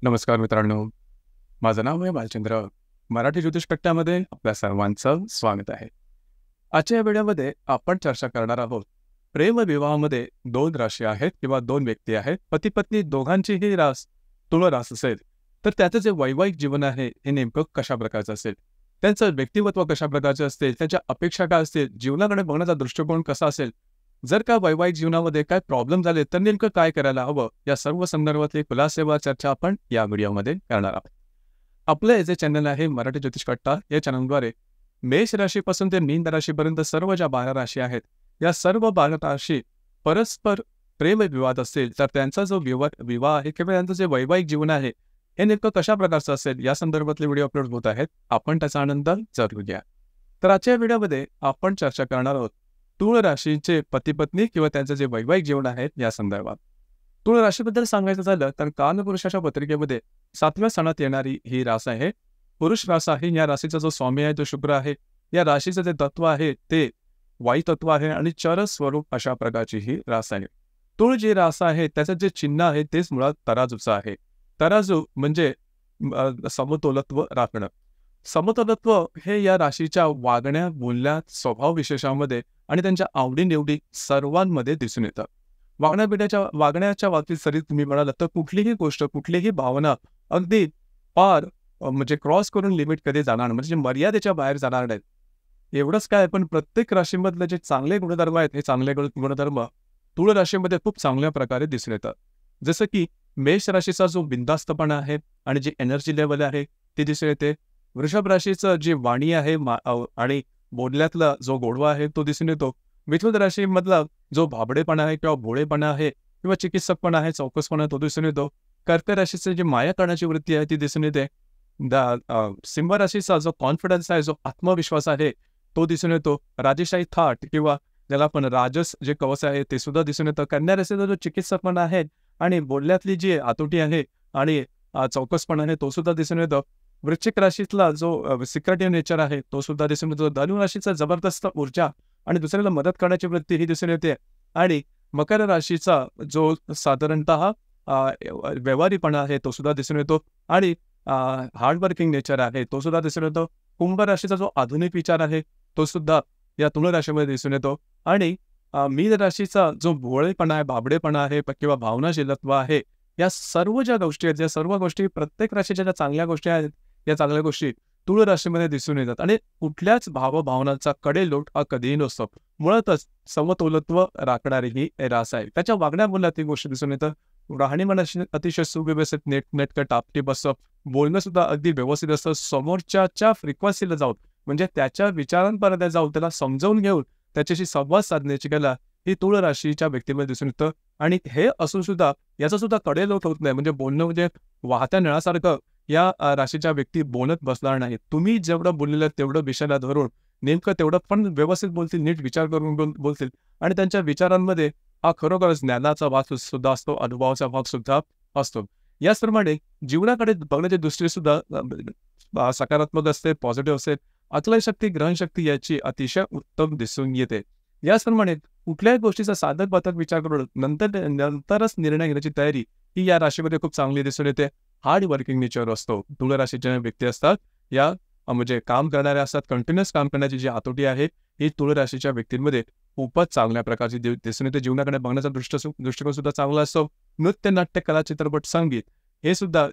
नमस्कार मित्रांनो, माझं नाव आहे बालचंद्र. मराठी ज्योतिष कट्ट्यामध्ये आपल्या सर्वांचं स्वागत आहे. आजच्या या व्हिडिओमध्ये आपण चर्चा करणार आहोत. प्रेमविवाहामध्ये 2 राशी आहेत किंवा 2 व्यक्ती आहेत. पती-पत्नी दोघांचीही रास तुळ रास असेल, तर त्याचं जे वैवाहिक जीवन आहे हे नेमकं कशा प्रकारचं असेल? त्यांचं व्यक्तिमत्व कशा प्रकारचं असेल? त्यांच्या अपेक्षा काय असतील? जीवनाकडे बघण्याचा दृष्टिकोन कसा असेल? जर का वैवाहिक जीवनामध्ये काय प्रॉब्लेम झाले तर नेमकं काय करायला हवं, या सर्व संदर्भातली खुलासेवा चर्चा आपण या व्हिडिओमध्ये करणार आहोत. आपलं हे जे चॅनल आहे मराठी ज्योतिष कट्टा, या चॅनलद्वारे मेष राशीपासून ते मीन राशीपर्यंत सर्व ज्या 12 राशी आहेत, या सर्व 12 राशी परस्पर प्रेमविवाद असतील तर त्यांचा जो विवाह आहे किंवा त्यांचं जे वैवाहिक जीवन आहे हे नेमकं कशा प्रकारचं असेल या संदर्भातले व्हिडिओ अपलोड होत आहेत. आपण त्याचा आनंद जरूर घ्या. तर आजच्या व्हिडिओमध्ये आपण चर्चा करणार आहोत तुळ राशीचे पती-पत्नी किंवा त्यांचं जे वैवाहिक जीवन आहे या संदर्भात. तुळ राशीबद्दल सांगायचं झालं तर कालपुरुषाच्या पत्रिकेमध्ये 7व्या स्थानात येणारी ही रास आहे. पुरुष रास आहे. या राशीचा जो स्वामी आहे तो शुक्र आहे. या राशीचं जे तत्व आहे ते वायू तत्व आहे आणि चर स्वरूप अशा प्रकारची ही रास आहे. तुळ जी रास आहे त्याचं जे चिन्ह आहे तेच मुळात तराजूचं आहे. तराजू म्हणजे समतोलत्व राखणं. समतोलत्व हे या राशीच्या वागण्या, बोलण्यात, स्वभाव विशेषामध्ये आणि त्यांच्या आवडीनिवडी सर्वांमध्ये दिसून येतं. वागण्याच्या बाबतीत जरी तुम्ही म्हणालात तर कुठलीही गोष्ट, कुठलीही भावना अगदी पार म्हणजे क्रॉस करून लिमिट कधी जाणार नाही, म्हणजे मर्यादेच्या बाहेर जाणार नाहीत. एवढंच काय, पण प्रत्येक राशीमधले जे चांगले गुणधर्म आहेत हे चांगले गुणधर्म तुळ राशीमध्ये खूप चांगल्या प्रकारे दिसून येतात. जसं की मेष राशीचा जो बिनधास्तपणा आहे आणि जी एनर्जी लेवल आहे ती दिसून येते. वृषभ राशीचं जी वाणी आहे आणि बोलण्यातला जो गोडवा आहे तो दिसून येतो. मिथुन राशीमधला जो भाबडेपणा आहे किंवा भोळेपणा आहे किंवा चिकित्सकपणा आहे, चौकसपणा तो दिसून येतो. कर्क राशीची जी माया करण्याची वृत्ती आहे ती दिसून येते. सिंह राशीचा जो कॉन्फिडन्स आहे, जो आत्मविश्वास आहे तो दिसून येतो. राजेशाही थाट किंवा ज्याला आपण राजस जे कवच आहे ते सुद्धा दिसून येतं. कन्या राशीचा जो चिकित्सकपणा आहे आणि बोलण्यातली जी आतुटी आहे आणि चौकसपणा आहे तो सुद्धा दिसून येतो. वृश्चिक राशीतला जो सिक्रेटिव्ह नेचर आहे तो सुद्धा दिसून येतो. धनु राशीचा जबरदस्त ऊर्जा आणि दुसऱ्याला मदत करण्याची वृत्ती ही दिसून येते. आणि मकर राशीचा जो साधारणतः व्यवहारीपणा आहे तो सुद्धा दिसून येतो आणि हार्डवर्किंग नेचर आहे तो सुद्धा दिसून येतो. कुंभ राशीचा जो आधुनिक विचार आहे तो सुद्धा या तुळ राशीमध्ये दिसून येतो. आणि मीन राशीचा जो भोळेपणा आहे, बाबडेपणा आहे किंवा भावनाशीलत्व आहे, या सर्व ज्या गोष्टी आहेत, या सर्व गोष्टी प्रत्येक राशीच्या ज्या चांगल्या गोष्टी आहेत या चांगल्या गोष्टी तुळ राशीमध्ये दिसून येतात. आणि कुठल्याच भावभावनांचा कडेलोट हा कधीही नसतो. मुळातच समतोलत्व राखणारी ही रास आहे. त्याच्या वागण्या बोलण्यात ही गोष्ट दिसून येतं. राहणीमान अतिशय सुव्यवस्थित, नेटकं, टापटीप असतं. बोलणं सुद्धा अगदी व्यवस्थित असतं. समोरच्याच्या फ्रिक्वेन्सीला जाऊन म्हणजे त्याच्या विचारांपर्यंत जाऊन त्याला समजावून घेऊन त्याच्याशी संवाद साधण्याची कला ही तुळ राशीच्या व्यक्तीमध्ये दिसून येतं. आणि हे असून सुद्धा याचा सुद्धा कडेलोट होत नाही. म्हणजे बोलणं म्हणजे वाहत्या नळासारखं या राशीच्या व्यक्ती बोलत बसणार नाहीत. तुम्ही जेवढं बोललेलं तेवढं विषयाला धरून नेमकं तेवढं पण व्यवस्थित बोलतील, नीट विचार करून बोलतील. आणि त्यांच्या विचारांमध्ये हा खरोखरच ज्ञानाचा भाग सुद्धा असतो, अनुभवाचा भाग सुद्धा असतो. याचप्रमाणे जीवनाकडे बघण्याची दृष्टी सुद्धा सकारात्मक असते, पॉझिटिव्ह असते. आकलनशक्ती, ग्रहणशक्ती याची अतिशय उत्तम दिसून येते. याचप्रमाणे कुठल्याही गोष्टीचा साधक बाधक विचार करून नंतरच निर्णय घेण्याची तयारी ही या राशीमध्ये खूप चांगली दिसून येते. हार्ड वर्किंग नेचर असतो. तुळ राशीच्या व्यक्ती असतात या म्हणजे काम करणाऱ्या असतात. कंटिन्युअस काम करण्याची जी आतुटी आहे ही तुळ राशीच्या व्यक्तींमध्ये खूपच चांगल्या प्रकारची दिसून येते. जीवनाकडे बघण्याचा दृष्टिकोन सुद्धा चांगला असतो. नृत्य, नाट्य, कला, चित्रपट, संगीत हे सुद्धा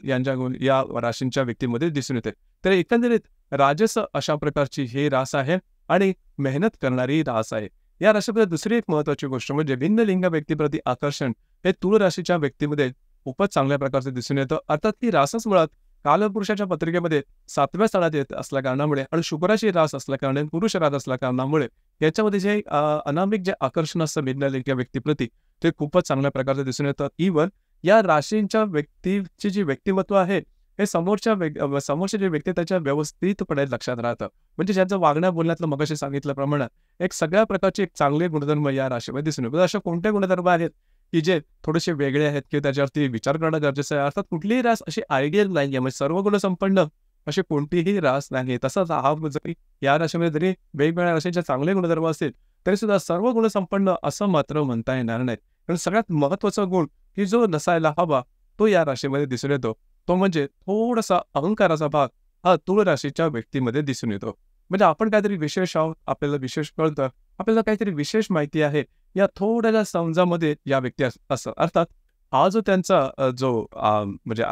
या राशींच्या व्यक्तीमध्ये दिसून येते. तर एकंदरीत राजस अशा प्रकारची ही रास आहे आणि मेहनत करणारी रास आहे. या राशीमध्ये दुसरी एक महत्वाची गोष्ट म्हणजे भिन्न लिंग व्यक्तीप्रती आकर्षण हे तुळ राशीच्या व्यक्तीमध्ये खूपच चांगल्या प्रकारचे दिसून येतं. अर्थात ही रासच मुळात कालपुरुषाच्या पत्रिकेमध्ये 7व्या स्थानात येत असल्या कारणामुळे आणि शुक्राची रास असल्या कारणाने, पुरुष रास असल्या कारणामुळे याच्यामध्ये जे अनामिक जे आकर्षण असतं भिन्न लिंग व्यक्तीप्रती ते खूपच चांगल्या प्रकारचे दिसून येतं. इव्हन या राशींच्या व्यक्तीची जी व्यक्तिमत्व आहे हे समोरचे जे व्यक्ती त्याच्या व्यवस्थितपणे लक्षात राहतं. म्हणजे ज्यांचं वागण्या बोलण्यातलं मगाशी सांगितल्याप्रमाणे एक सगळ्या प्रकारचे एक चांगले गुणधर्म या राशीमध्ये दिसून येतात. अशा कोणत्या गुणधर्म आहेत की जे थोडेसे वेगळे आहेत किंवा त्याच्यावरती विचार करणं गरजेचं आहे. अर्थात कुठलीही रास अशी आयडियल नाही आहे, म्हणजे सर्व गुण संपन्न अशी कोणतीही रास नाही. तसंच जरी या राशीमध्ये जरी वेगवेगळ्या राशीचे चांगले गुणधर्म असतील तरी सुद्धा सर्व गुण संपन्न असं मात्र म्हणता येणार नाही. कारण सगळ्यात महत्वाचा गुण की जो नसायला हवा तो या राशीमध्ये दिसून येतो. तो म्हणजे थोडासा अहंकाराचा भाग हा तुळ राशीच्या व्यक्तीमध्ये दिसून येतो. म्हणजे आपण काहीतरी विशेष आहोत, आपल्याला विशेष कळतं, आपल्याला काहीतरी विशेष माहिती आहे, या थोड्याशा समजामध्ये या व्यक्ती असं अर्थात हा जो त्यांचा म्हणजे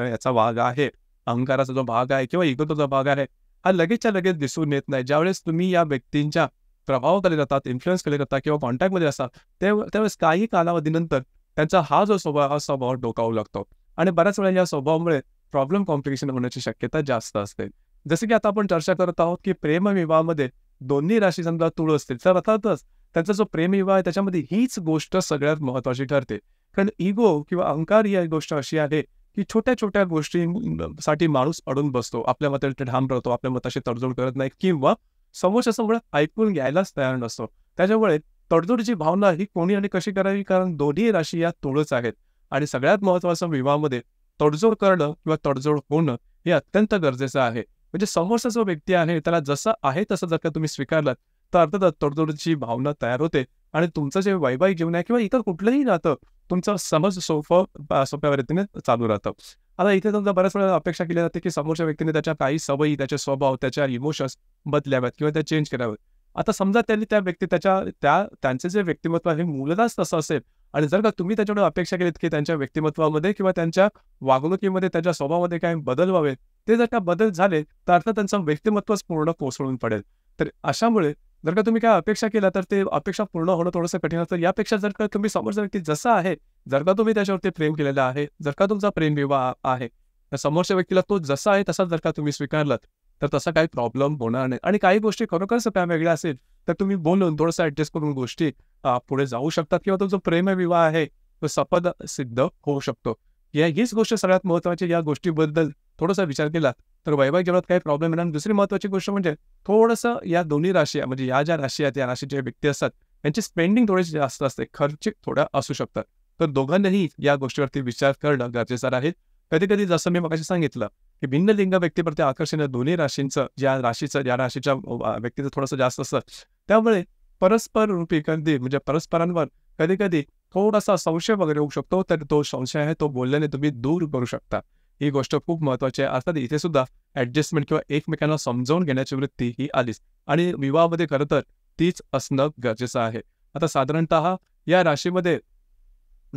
याचा भाग आहे, अहंकाराचा जो भाग आहे किंवा इगोचा जो भाग आहे, हा लगेचच्या लगेच दिसून येत नाही. ज्यावेळेस तुम्ही या व्यक्तींच्या प्रभावाखाली जातात, इन्फ्लुअन्स केले जातात किंवा कॉन्टॅक्टमध्ये असतात, त्यावेळेस काही कालावधीनंतर त्यांचा हा जो स्वभाव, हा स्वभाव डोकावू लागतो आणि बऱ्याच वेळा या स्वभावामुळे प्रॉब्लेम कॉम्प्लिकेशन होण्याची शक्यता जास्त असते. जसं की आता आपण चर्चा करत आहोत, की प्रेमविवाहामध्ये दोन्ही राशी समजा तुळ असतील, तर अर्थातच त्यांचा जो प्रेमविवाह आहे त्याच्यामध्ये हीच गोष्ट सगळ्यात महत्त्वाची ठरते. कारण इगो किंवा अहंकार ही एक गोष्ट अशी आहे, की छोट्या-छोट्या गोष्टींसाठी माणूस अडून बसतो. आपल्या मताला ठाम राहतो, आपल्या मताशी तडजोड करत नाही किंवा समोरच्या समोर ऐकून घ्यायलाच तयार नसतो. त्याच्यामुळे तडजोडीची भावना ही कोणी आणि कशी करावी? कारण दोन्ही राशी या तुळच आहेत आणि सगळ्यात महत्त्वाचं विवाहामध्ये तडजोड करणं किंवा तडजोड होणं हे अत्यंत गरजेचं आहे. म्हणजे समोरचा जो व्यक्ती आहे त्याला जसं आहे तसं जर का तुम्ही स्वीकारलात, तर अर्थातच तडजोडीची भावना तयार होते आणि तुमचं जे वैवाहिक जीवन आहे किंवा इतर कुठलंही नातं तुमचं समज सोप्या रीतीने चालू राहतं. आता इथे समजा बऱ्याच वेळा अपेक्षा केली जाते, की समोरच्या व्यक्तीने त्याच्या काही सवयी, त्याचे स्वभाव, त्याच्या इमोशन्स बदलाव्यात किंवा त्या चेंज कराव्यात. आता समजा त्यांनी त्या व्यक्ती त्यांचे जे व्यक्तिमत्व आहे मूलतःच तसं असेल आणि जर का तुम्ही त्याच्याकडून अपेक्षा केलीत, की त्यांच्या व्यक्तिमत्वामध्ये किंवा त्यांच्या वागणुकीमध्ये, त्यांच्या स्वभावामध्ये काही बदल व्हावे, ते जर का बदल झाले, तर अर्थात त्यांचं व्यक्तिमत्वच पूर्ण कोसळून पडेल. तर अशामुळे जर का तुम्ही काय अपेक्षा केल्या, तर ते अपेक्षा पूर्ण होणं थोडंसं कठीण असतं. यापेक्षा जर का तुम्ही समोरचा व्यक्ती जसा आहे, जर का तुम्ही त्याच्यावरती प्रेम केलेलं आहे, जर का तुमचा प्रेमविवाह आहे, तर समोरच्या व्यक्तीला तो जसा आहे तसाच जर का तुम्ही स्वीकारलात, तर तसा काही प्रॉब्लेम होणार नाही. आणि काही गोष्टी खरोखरच त्या वेगळ्या असेल, तर तुम्ही बोलून थोडंसं ॲडजस्ट करून गोष्टी पुढे जाऊ शकतात किंवा तो जो प्रेमविवाह आहे, तो सफल सिद्ध होऊ शकतो. हीच गोष्ट सगळ्यात महत्त्वाची. या गोष्टीबद्दल थोडासा विचार केला, तर वैवाहिक जीवनात काही प्रॉब्लेम येणार नाही. दुसरी महत्त्वाची गोष्ट म्हणजे थोडंसं या दोन्ही राशी म्हणजे या ज्या राशी आहेत, या राशीचे व्यक्ती असतात, त्यांची स्पेंडिंग थोडीशी जास्त असते, खर्चिक थोड्या असू शकतात. तर दोघांनाही या गोष्टीवरती विचार करणं गरजेचं आहे. कधी-कधी जसं मी मगाशी सांगितलं, की भिन्न लिंग व्यक्तीप्रती आकर्षण या दोन्ही राशींचं, ज्या राशीच्या व्यक्तीचं थोडंसं जास्त असतं. त्यामुळे परस्पर रूपी कधी म्हणजे परस्परांवर कधी-कधी थोडासा संशय वगैरे होऊ शकतो. तर तो संशय आहे तो बोलल्याने तुम्ही दूर करू शकता. ही गोष्ट खूप महत्त्वाची आहे. अर्थात इथे सुद्धा ॲडजस्टमेंट किंवा एकमेकांना समजावून घेण्याची वृत्ती ही आलीच आणि विवाहामध्ये खरं तर तीच असणं गरजेचं आहे. आता साधारणतः या राशीमध्ये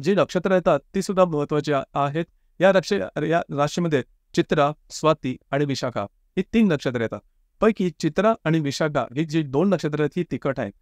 जी नक्षत्र येतात ती सुद्धा महत्त्वाची आहेत. या राशीमध्ये चित्रा, स्वाती आणि विशाखा ही 3 नक्षत्र येतात. पैकी चित्रा आणि विशाखा ही जी 2 नक्षत्र आहेत ही तिखट आहेत.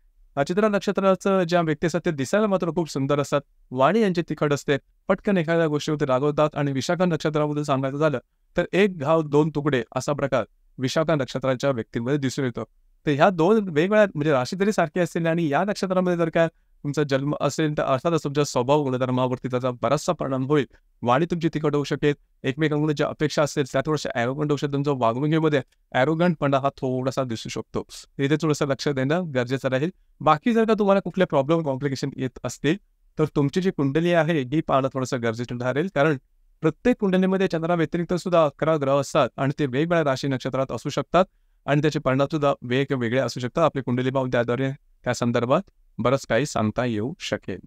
चित्रा नक्षत्राचं ज्या व्यक्ती असतात ते दिसायला मात्र खूप सुंदर असतात. वाणी यांची तिखट असते. पटकन एखाद्या गोष्टीवरती रागवतात आणि विशाखा नक्षत्राबद्दल सांगायचं झालं तर एक घाव 2 तुकडे असा प्रकार विशाखा नक्षत्राच्या व्यक्तींमध्ये दिसून येतो. तर ह्या 2 वेगवेगळ्या म्हणजे राशी जरी सारखी असतील आणि या नक्षत्रामध्ये जर का तुमचा जन्म असेल तर अर्थातच तुमच्या स्वभाव गुणधर्मावरती त्याचा बराचसा परिणाम होईल. वाणी तुमची तिखट होऊ शकेल. एकमेकांकडून ज्या अपेक्षा असतील त्या थोड्याशा ॲरोगंट होऊ शकतात. तुमच्या वागणुकीमध्ये ॲरोगंटपणा हा थोडासा दिसू शकतो. इथे थोडंसं लक्ष देणं गरजेचं राहील. बाकी जर का तुम्हाला कुठले प्रॉब्लेम, कॉम्प्लिकेशन येत असतील, तर तुमची जी कुंडली आहे ही पाहणं थोडंसं गरजेचं ठरेल. कारण प्रत्येक कुंडलीमध्ये चंद्राव्यतिरिक्त सुद्धा 11 ग्रह असतात आणि ते वेगवेगळ्या राशी नक्षत्रात असू शकतात आणि त्याचे परिणाम सुद्धा वेगवेगळे असू शकतात. आपली कुंडली पाहून त्याद्वारे त्या संदर्भात बरंच काही सांगता येऊ शकेल.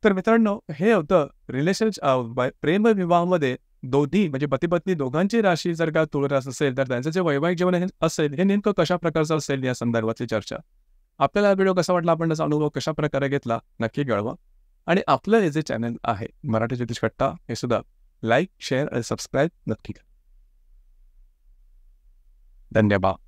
तर मित्रांनो, हे होतं प्रेमविवाहामध्ये दोन्ही म्हणजे पती-पत्नी दोघांची राशी जर का तुळ रास असेल, तर त्यांचं जे वैवाहिक जीवन असेल, हे नेमकं कशा प्रकारचं असेल या संदर्भातली चर्चा. आपल्याला हा व्हिडिओ कसा वाटला, आपण त्याचा अनुभव कशाप्रकारे घेतला, नक्की कळवा. आणि आपलं हे जे चॅनल आहे, मराठी ज्योतिष कट्टा, हे सुद्धा लाईक, शेअर आणि सबस्क्राईब नक्की करा. धन्यवाद.